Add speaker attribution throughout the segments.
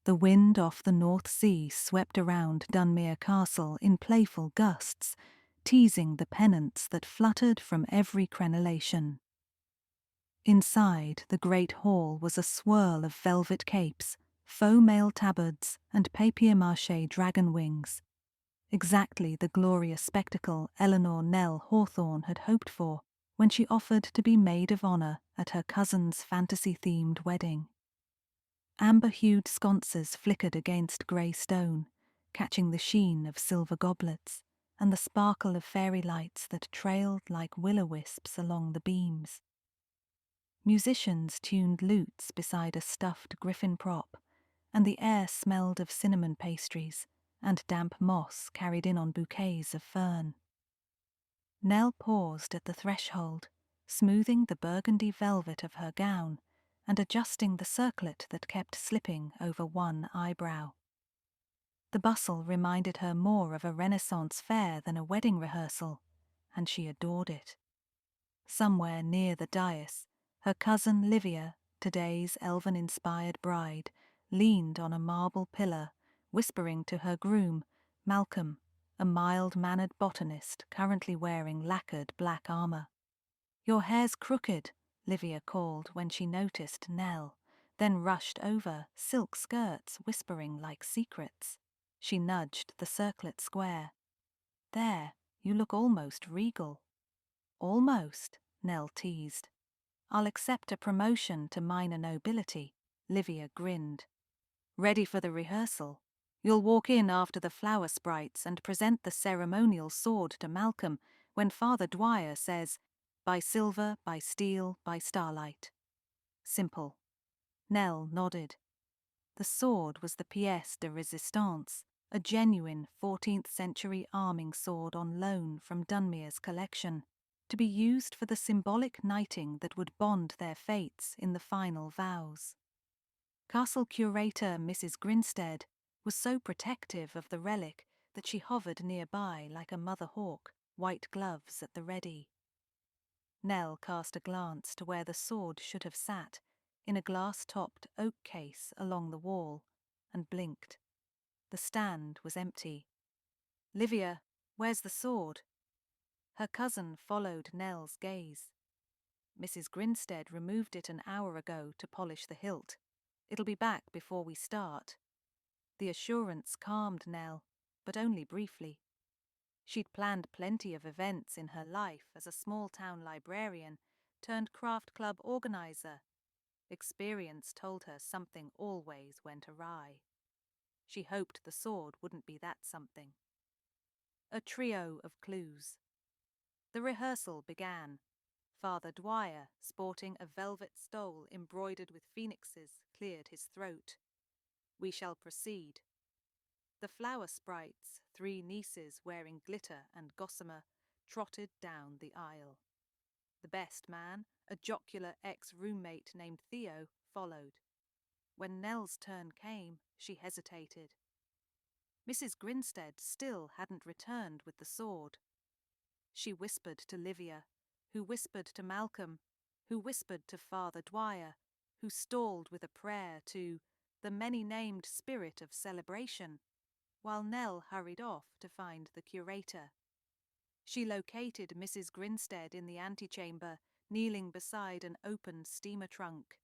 Speaker 1: The wind off the North Sea swept around Dunmere Castle in playful gusts, teasing the pennants that fluttered from every crenellation. Inside, the great hall was a swirl of velvet capes, faux mail tabards, and papier-mâché dragon wings. Exactly the glorious spectacle Eleanor Nell Hawthorne had hoped for when she offered to be maid of honour at her cousin's fantasy-themed wedding. Amber-hued sconces flickered against grey stone, catching the sheen of silver goblets and the sparkle of fairy lights that trailed like will-o'-wisps along the beams. Musicians tuned lutes beside a stuffed griffin prop, and the air smelled of cinnamon pastries and damp moss carried in on bouquets of fern. Nell paused at the threshold, smoothing the burgundy velvet of her gown and adjusting the circlet that kept slipping over one eyebrow. The bustle reminded her more of a Renaissance fair than a wedding rehearsal, and she adored it. Somewhere near the dais, her cousin Livia, today's elven-inspired bride, leaned on a marble pillar, whispering to her groom, Malcolm, a mild-mannered botanist currently wearing lacquered black armour. "Your hair's crooked," Livia called when she noticed Nell, then rushed over, silk skirts whispering like secrets. She nudged the circlet square. "There, you look almost regal." "Almost," Nell teased. "I'll accept a promotion to minor nobility," Livia grinned. "Ready for the rehearsal? You'll walk in after the flower sprites and present the ceremonial sword to Malcolm when Father Dwyer says, 'By silver, by steel, by starlight.'" Simple. Nell nodded. The sword was the pièce de résistance, a genuine 14th century arming sword on loan from Dunmere's collection, to be used for the symbolic knighting that would bond their fates in the final vows. Castle curator Mrs. Grinstead was so protective of the relic that she hovered nearby like a mother hawk, white gloves at the ready. Nell cast a glance to where the sword should have sat, in a glass-topped oak case along the wall, and blinked. The stand was empty. "Livia, where's the sword?" Her cousin followed Nell's gaze. "Mrs. Grinstead removed it an hour ago to polish the hilt. It'll be back before we start." The assurance calmed Nell, but only briefly. She'd planned plenty of events in her life as a small-town librarian turned craft club organizer. Experience told her something always went awry. She hoped the sword wouldn't be that something. A trio of clues. The rehearsal began. Father Dwyer, sporting a velvet stole embroidered with phoenixes, cleared his throat. "We shall proceed." The flower sprites, 3 nieces wearing glitter and gossamer, trotted down the aisle. The best man, a jocular ex-roommate named Theo, followed. When Nell's turn came, she hesitated. Mrs. Grinstead still hadn't returned with the sword. She whispered to Livia, who whispered to Malcolm, who whispered to Father Dwyer, who stalled with a prayer to the many-named spirit of celebration, while Nell hurried off to find the curator. She located Mrs. Grinstead in the antechamber, kneeling beside an open steamer trunk.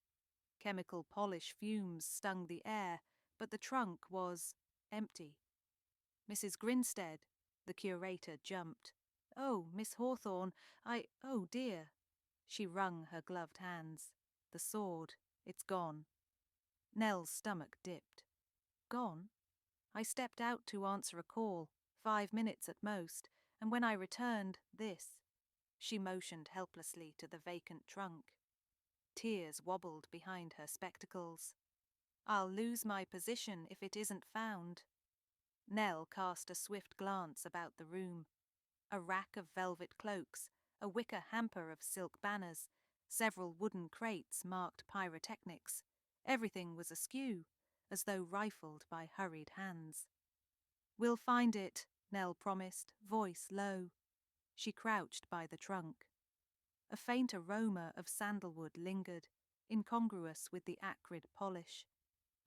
Speaker 1: Chemical polish fumes stung the air, but the trunk was empty. "Mrs. Grinstead," the curator jumped. "Oh, Miss Hawthorne, oh dear." She wrung her gloved hands. "The sword, it's gone." Nell's stomach dipped. "Gone? I stepped out to answer a call, 5 minutes at most, and when I returned, this." She motioned helplessly to the vacant trunk. Tears wobbled behind her spectacles. "I'll lose my position if it isn't found." Nell cast a swift glance about the room. A rack of velvet cloaks, a wicker hamper of silk banners, several wooden crates marked pyrotechnics. Everything was askew, as though rifled by hurried hands. "We'll find it," Nell promised, voice low. She crouched by the trunk. A faint aroma of sandalwood lingered, incongruous with the acrid polish.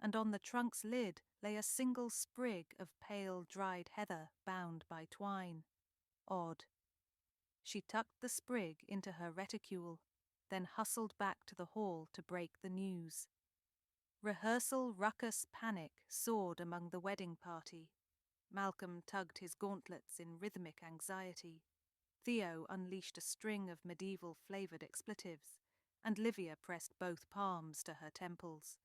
Speaker 1: and on the trunk's lid lay a single sprig of pale dried heather bound by twine. Odd. She tucked the sprig into her reticule, then hustled back to the hall to break the news. Rehearsal ruckus panic soared among the wedding party. Malcolm tugged his gauntlets in rhythmic anxiety. Theo unleashed a string of medieval-flavoured expletives, and Livia pressed both palms to her temples.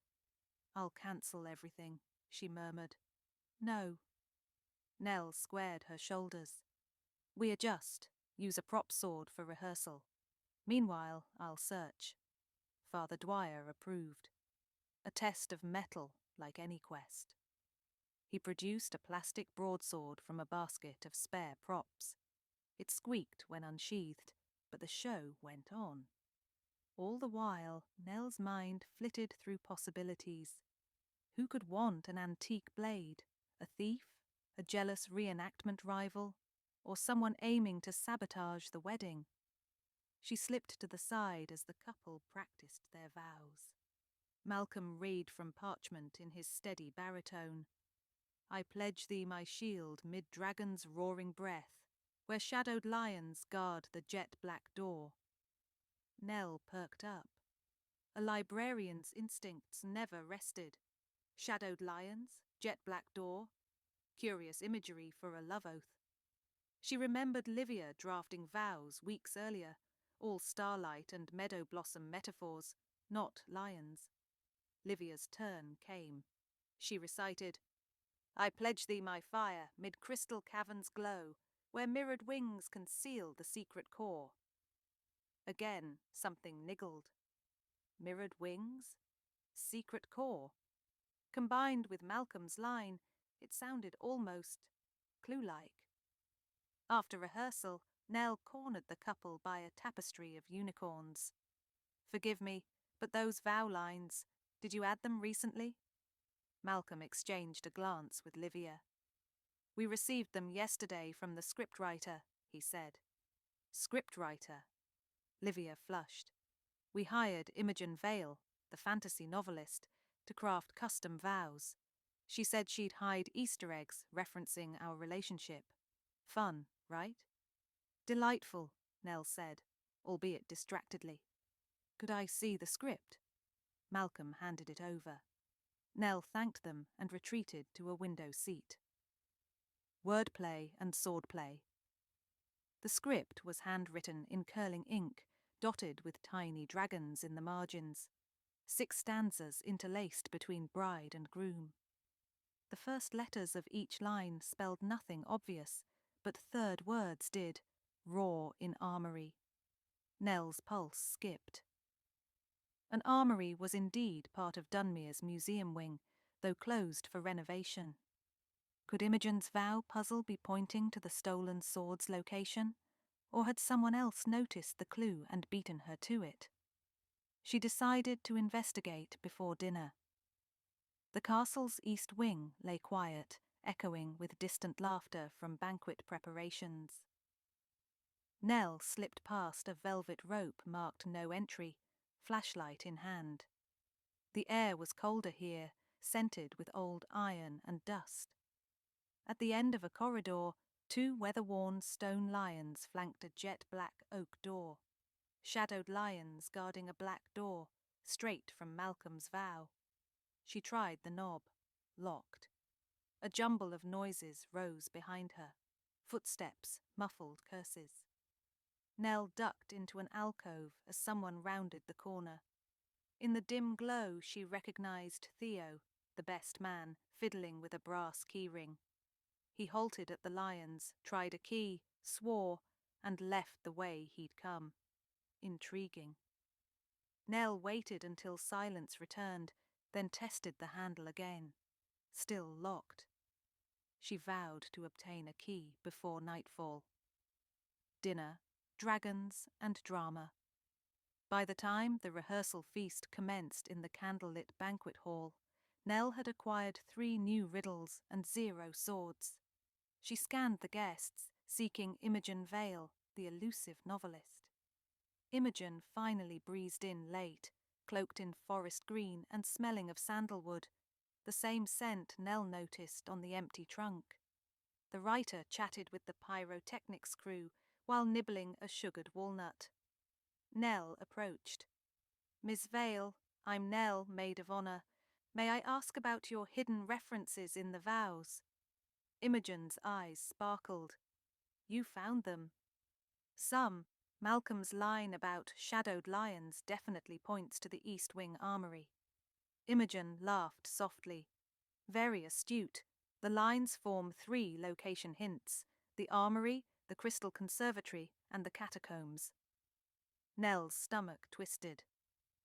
Speaker 1: "I'll cancel everything," she murmured. "No." Nell squared her shoulders. "We adjust. Use a prop sword for rehearsal. Meanwhile, I'll search." Father Dwyer approved. A test of mettle, like any quest. He produced a plastic broadsword from a basket of spare props. It squeaked when unsheathed, but the show went on. All the while, Nell's mind flitted through possibilities. Who could want an antique blade? A thief? A jealous reenactment rival? Or someone aiming to sabotage the wedding? She slipped to the side as the couple practiced their vows. Malcolm read from parchment in his steady baritone. "I pledge thee my shield mid dragons' roaring breath, where shadowed lions guard the jet-black door." Nell perked up. A librarian's instincts never rested. Shadowed lions, jet-black door. Curious imagery for a love oath. She remembered Livia drafting vows weeks earlier, all starlight and meadow blossom metaphors, not lions. Livia's turn came. She recited, "I pledge thee my fire mid crystal caverns glow, where mirrored wings conceal the secret core." Again, something niggled. Mirrored wings? Secret core? Combined with Malcolm's line, it sounded almost clue-like. After rehearsal, Nell cornered the couple by a tapestry of unicorns. "Forgive me, but those vow lines, did you add them recently?" Malcolm exchanged a glance with Livia. "We received them yesterday from the scriptwriter," he said. "Scriptwriter?" Livia flushed. "We hired Imogen Vale, the fantasy novelist, to craft custom vows. She said she'd hide Easter eggs referencing our relationship. Fun, right?" "Delightful," Nell said, albeit distractedly. "Could I see the script?" Malcolm handed it over. Nell thanked them and retreated to a window seat. Wordplay and swordplay. The script was handwritten in curling ink, dotted with tiny dragons in the margins. 6 stanzas interlaced between bride and groom. The first letters of each line spelled nothing obvious, but third words did, "Raw in armory." Nell's pulse skipped. An armory was indeed part of Dunmere's museum wing, though closed for renovation. Could Imogen's vow puzzle be pointing to the stolen sword's location? Or had someone else noticed the clue and beaten her to it? She decided to investigate before dinner. The castle's east wing lay quiet, echoing with distant laughter from banquet preparations. Nell slipped past a velvet rope marked no entry, flashlight in hand. The air was colder here, scented with old iron and dust. At the end of a corridor, 2 weather-worn stone lions flanked a jet-black oak door. Shadowed lions guarding a black door, straight from Malcolm's vow. She tried the knob. Locked. A jumble of noises rose behind her. Footsteps, muffled curses. Nell ducked into an alcove as someone rounded the corner. In the dim glow she recognized Theo, the best man, fiddling with a brass keyring. He halted at the lions, tried a key, swore, and left the way he'd come. Intriguing. Nell waited until silence returned, then tested the handle again. Still locked. She vowed to obtain a key before nightfall. Dinner, dragons, and drama. By the time the rehearsal feast commenced in the candlelit banquet hall, Nell had acquired 3 new riddles and 0 swords. She scanned the guests, seeking Imogen Vale, the elusive novelist. Imogen finally breezed in late, cloaked in forest green and smelling of sandalwood. the same scent Nell noticed on the empty trunk. The writer chatted with the pyrotechnics crew while nibbling a sugared walnut. Nell approached. "Miss Vale, I'm Nell, maid of honor. May I ask about your hidden references in the vows?" Imogen's eyes sparkled. "You found them." "Some. Malcolm's line about shadowed lions definitely points to the East Wing Armory." Imogen laughed softly. "Very astute. The lines form 3 location hints: the Armory, the Crystal Conservatory, and the Catacombs." Nell's stomach twisted.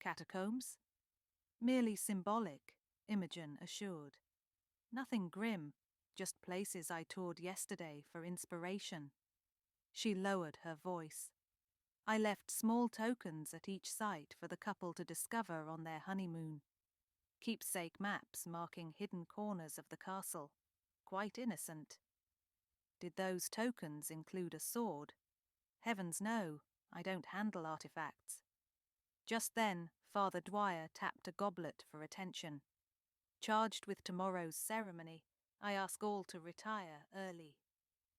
Speaker 1: "Catacombs?" "Merely symbolic," Imogen assured. "Nothing grim, just places I toured yesterday for inspiration." She lowered her voice. "I left small tokens at each site for the couple to discover on their honeymoon. Keepsake maps marking hidden corners of the castle. Quite innocent." "Did those tokens include a sword?" "Heavens no, I don't handle artifacts." Just then, Father Dwyer tapped a goblet for attention. "Charged with tomorrow's ceremony, I ask all to retire early.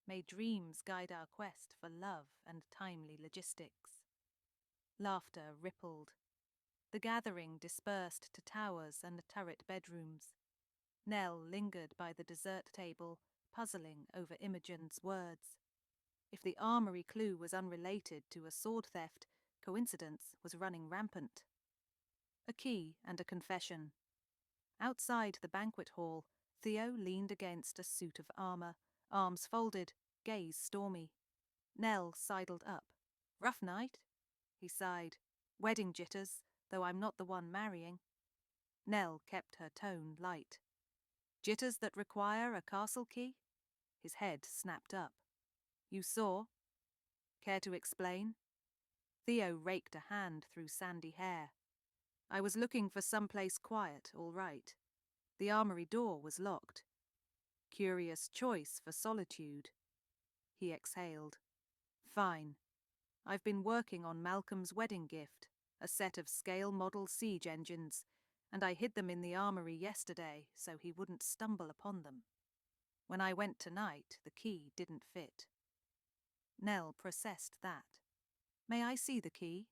Speaker 1: May dreams guide our quest for love and timely logistics." Laughter rippled. The gathering dispersed to towers and turret bedrooms. Nell lingered by the dessert table, puzzling over Imogen's words. If the armory clue was unrelated to a sword theft, coincidence was running rampant. A key and a confession. Outside the banquet hall, Theo leaned against a suit of armor, arms folded, gaze stormy. Nell sidled up. "Rough night?" He sighed. "Wedding jitters, though I'm not the one marrying." Nell kept her tone light. "Jitters that require a castle key?" His head snapped up. "You saw? Care to explain?" Theo raked a hand through sandy hair. "I was looking for someplace quiet, all right. The armory door was locked. Curious choice for solitude." He exhaled. "Fine. I've been working on Malcolm's wedding gift, a set of scale model siege engines, and I hid them in the armory yesterday so he wouldn't stumble upon them. When I went tonight, the key didn't fit." Nell processed that. "May I see the key?"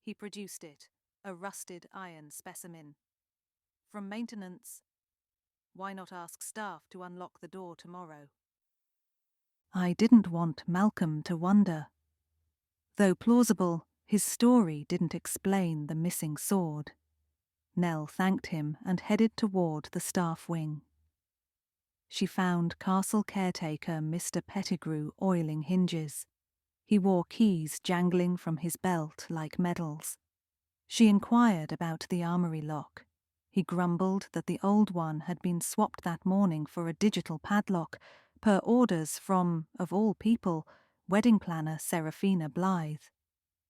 Speaker 1: He produced it, a rusted iron specimen. "From maintenance. Why not ask staff to unlock the door tomorrow?" I didn't want Malcolm to wonder. Though plausible, his story didn't explain the missing sword. Nell thanked him and headed toward the staff wing. She found castle caretaker Mr. Pettigrew oiling hinges. He wore keys jangling from his belt like medals. She inquired about the armory lock. He grumbled that the old one had been swapped that morning for a digital padlock, per orders from, of all people, wedding planner Seraphina Blythe.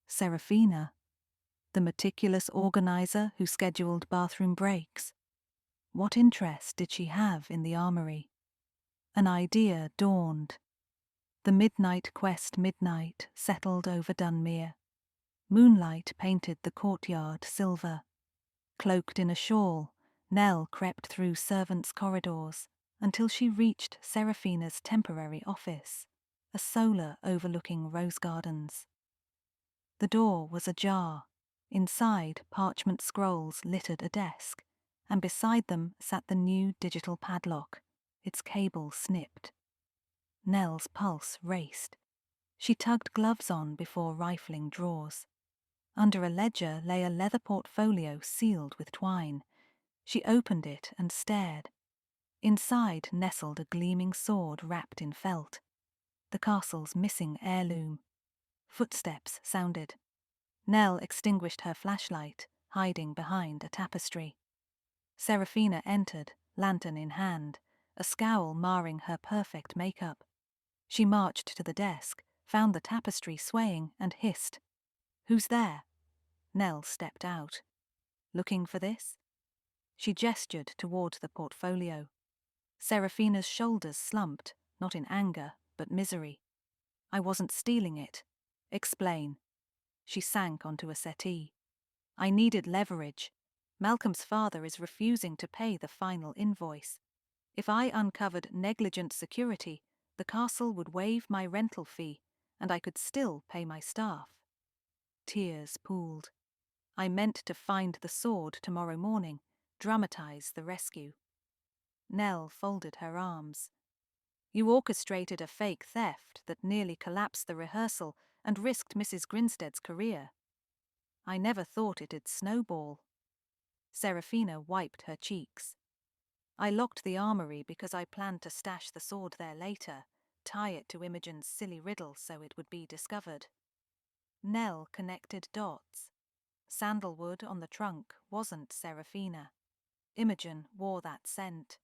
Speaker 1: Seraphina, the meticulous organizer who scheduled bathroom breaks. What interest did she have in the armory? An idea dawned. The midnight quest midnight settled over Dunmere. Moonlight painted the courtyard silver. Cloaked in a shawl, Nell crept through servants' corridors until she reached Seraphina's temporary office, a solar overlooking rose gardens. The door was ajar. Inside, parchment scrolls littered a desk, and beside them sat the new digital padlock, its cable snipped. Nell's pulse raced. She tugged gloves on before rifling drawers. Under a ledger lay a leather portfolio sealed with twine. She opened it and stared. Inside nestled a gleaming sword wrapped in felt. The castle's missing heirloom. Footsteps sounded. Nell extinguished her flashlight, hiding behind a tapestry. Seraphina entered, lantern in hand, a scowl marring her perfect makeup. She marched to the desk, found the tapestry swaying, and hissed. "Who's there?" Nell stepped out. "Looking for this?" She gestured toward the portfolio. Seraphina's shoulders slumped, not in anger, but misery. "I wasn't stealing it." "Explain." She sank onto a settee. "I needed leverage. Malcolm's father is refusing to pay the final invoice. If I uncovered negligent security, the castle would waive my rental fee, and I could still pay my staff. Tears pooled. I meant to find the sword tomorrow morning, dramatize the rescue. Nell folded her arms. You orchestrated a fake theft that nearly collapsed the rehearsal and risked Mrs. Grinstead's career. I never thought it'd snowball. Serafina wiped her cheeks. I locked the armory because I planned to stash the sword there later, tie it to Imogen's silly riddle so it would be discovered. Nell connected dots. Sandalwood on the trunk wasn't Serafina. Imogen wore that scent.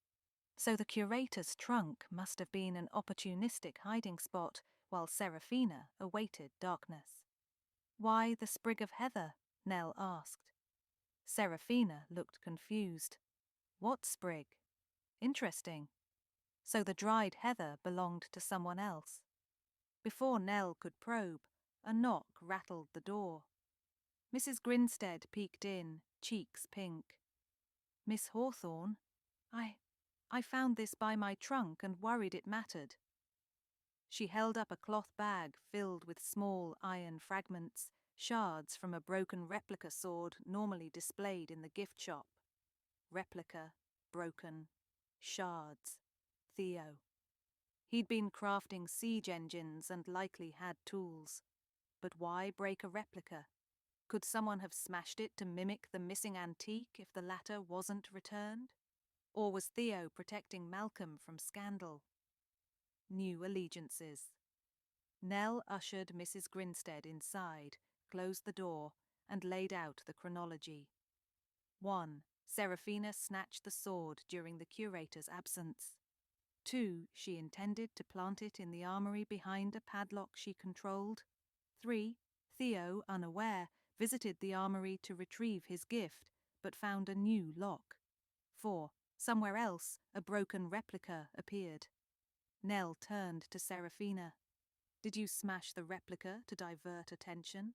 Speaker 1: So the curator's trunk must have been an opportunistic hiding spot while Serafina awaited darkness. Why the sprig of heather? Nell asked. Serafina looked confused. What sprig? Interesting. So the dried heather belonged to someone else. Before Nell could probe, a knock rattled the door. Mrs. Grinstead peeked in, cheeks pink. Miss Hawthorne? I found this by my trunk and worried it mattered. She held up a cloth bag filled with small iron fragments, shards from a broken replica sword normally displayed in the gift shop. Replica, broken, shards. Theo. He'd been crafting siege engines and likely had tools. But why break a replica? Could someone have smashed it to mimic the missing antique if the latter wasn't returned? Or was Theo protecting Malcolm from scandal? New allegiances. Nell ushered Mrs. Grinstead inside, closed the door, and laid out the chronology. 1. Serafina snatched the sword during the curator's absence. 2. She intended to plant it in the armory behind a padlock she controlled. 3. Theo, unaware, visited the armory to retrieve his gift, but found a new lock. 4. Somewhere else, a broken replica appeared. Nell turned to Serafina. Did you smash the replica to divert attention?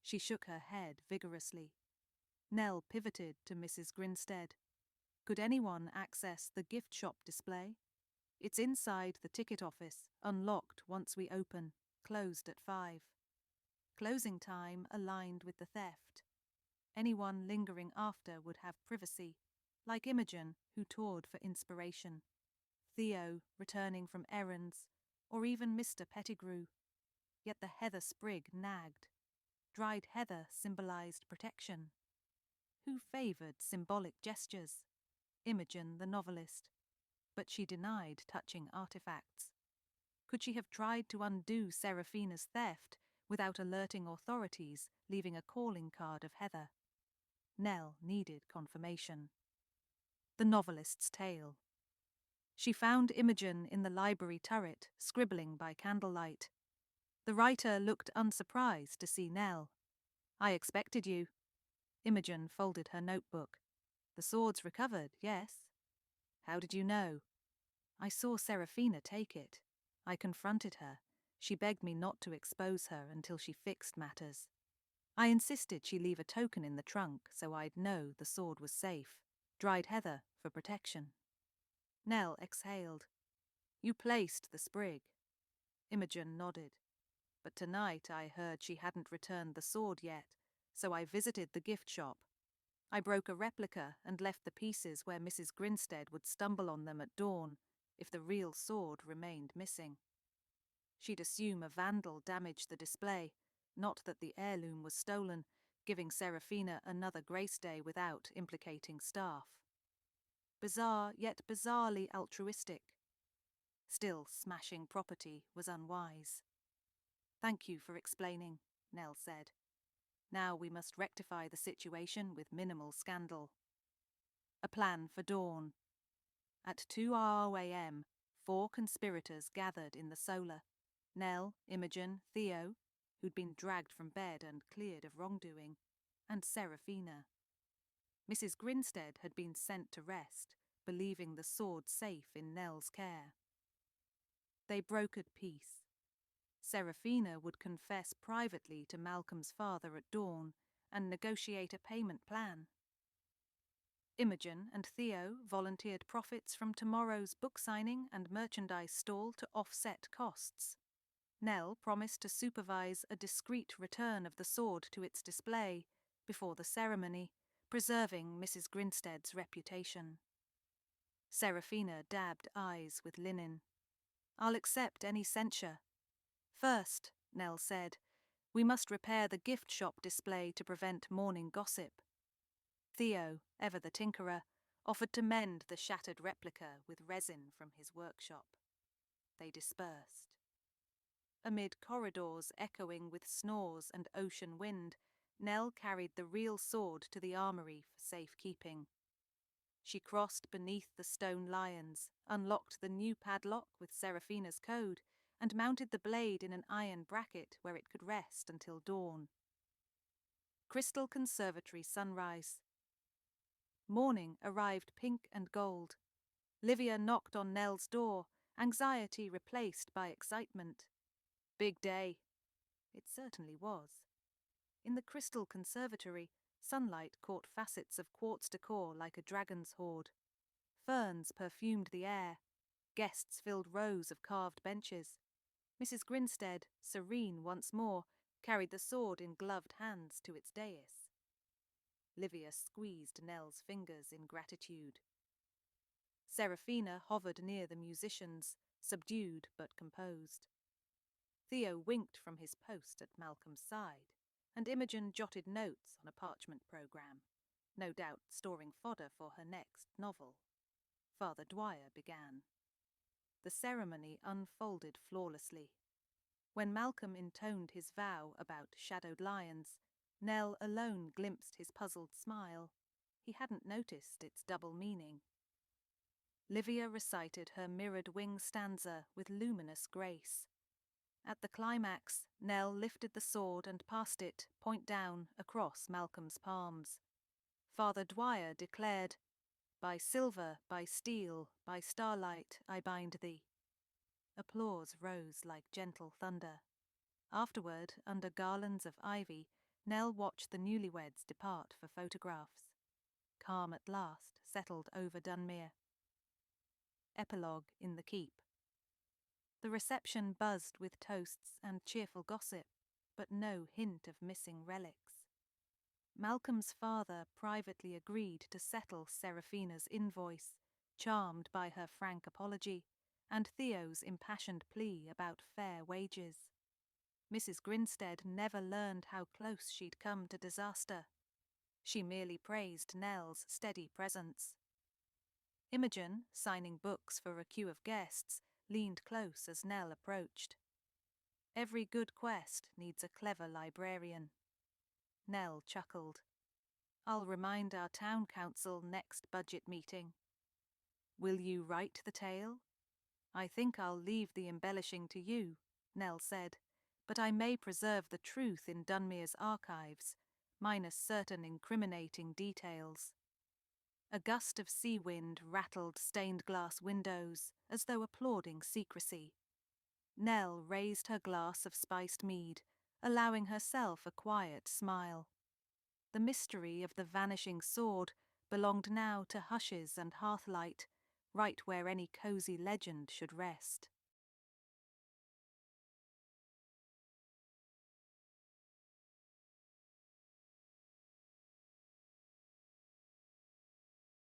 Speaker 1: She shook her head vigorously. Nell pivoted to Mrs. Grinstead. Could anyone access the gift shop display? It's inside the ticket office, unlocked once we open, closed at 5. Closing time aligned with the theft. Anyone lingering after would have privacy, like Imogen, who toured for inspiration, Theo, returning from errands, or even Mr. Pettigrew. Yet the heather sprig nagged. Dried heather symbolized protection. Who favored symbolic gestures? Imogen, the novelist. But she denied touching artifacts. Could she have tried to undo Serafina's theft without alerting authorities, leaving a calling card of heather? Nell needed confirmation. The novelist's tale. She found Imogen in the library turret, scribbling by candlelight. The writer looked unsurprised to see Nell. I expected you. Imogen folded her notebook. The sword's recovered, yes. How did you know? I saw Serafina take it. I confronted her. She begged me not to expose her until she fixed matters. I insisted she leave a token in the trunk so I'd know the sword was safe. Dried heather for protection. Nell exhaled. You placed the sprig. Imogen nodded. But tonight I heard she hadn't returned the sword yet, so I visited the gift shop. I broke a replica and left the pieces where Mrs. Grinstead would stumble on them at dawn if the real sword remained missing. She'd assume a vandal damaged the display, not that the heirloom was stolen, giving Serafina another grace day without implicating staff. Bizarre, yet bizarrely altruistic. Still, smashing property was unwise. Thank you for explaining, Nell said. Now we must rectify the situation with minimal scandal. A plan for dawn. At 2 a.m., 4 conspirators gathered in the solar. Nell, Imogen, Theo, who'd been dragged from bed and cleared of wrongdoing, and Serafina. Mrs. Grinstead had been sent to rest, believing the sword safe in Nell's care. They brokered peace. Serafina would confess privately to Malcolm's father at dawn and negotiate a payment plan. Imogen and Theo volunteered profits from tomorrow's book signing and merchandise stall to offset costs. Nell promised to supervise a discreet return of the sword to its display before the ceremony, preserving Mrs. Grinstead's reputation. Seraphina dabbed eyes with linen. "I'll accept any censure. First," Nell said, "we must repair the gift shop display to prevent morning gossip." Theo, ever the tinkerer, offered to mend the shattered replica with resin from his workshop. They dispersed. Amid corridors echoing with snores and ocean wind, Nell carried the real sword to the armory for safekeeping. She crossed beneath the stone lions, unlocked the new padlock with Seraphina's code, and mounted the blade in an iron bracket where it could rest until dawn. Crystal Conservatory sunrise. Morning arrived pink and gold. Livia knocked on Nell's door, anxiety replaced by excitement. Big day. It certainly was. In the Crystal Conservatory, sunlight caught facets of quartz decor like a dragon's hoard. Ferns perfumed the air. Guests filled rows of carved benches. Mrs. Grinstead, serene once more, carried the sword in gloved hands to its dais. Livia squeezed Nell's fingers in gratitude. Seraphina hovered near the musicians, subdued but composed. Theo winked from his post at Malcolm's side, and Imogen jotted notes on a parchment programme, no doubt storing fodder for her next novel. Father Dwyer began. The ceremony unfolded flawlessly. When Malcolm intoned his vow about shadowed lions, Nell alone glimpsed his puzzled smile. He hadn't noticed its double meaning. Livia recited her mirrored wing stanza with luminous grace. At the climax, Nell lifted the sword and passed it, point down, across Malcolm's palms. Father Dwyer declared, "By silver, by steel, by starlight, I bind thee." Applause rose like gentle thunder. Afterward, under garlands of ivy, Nell watched the newlyweds depart for photographs. Calm at last settled over Dunmere. Epilogue in the keep. The reception buzzed with toasts and cheerful gossip, but no hint of missing relics. Malcolm's father privately agreed to settle Seraphina's invoice, charmed by her frank apology, and Theo's impassioned plea about fair wages. Mrs. Grinstead never learned how close she'd come to disaster. She merely praised Nell's steady presence. Imogen, signing books for a queue of guests, leaned close as Nell approached. Every good quest needs a clever librarian. Nell chuckled. "I'll remind our town council next budget meeting." "Will you write the tale?" "I think I'll leave the embellishing to you," Nell said, "but I may preserve the truth in Dunmere's archives, minus certain incriminating details." A gust of sea wind rattled stained-glass windows, as though applauding secrecy. Nell raised her glass of spiced mead, allowing herself a quiet smile. The mystery of the vanishing sword belonged now to hushes and hearthlight, right where any cosy legend should rest.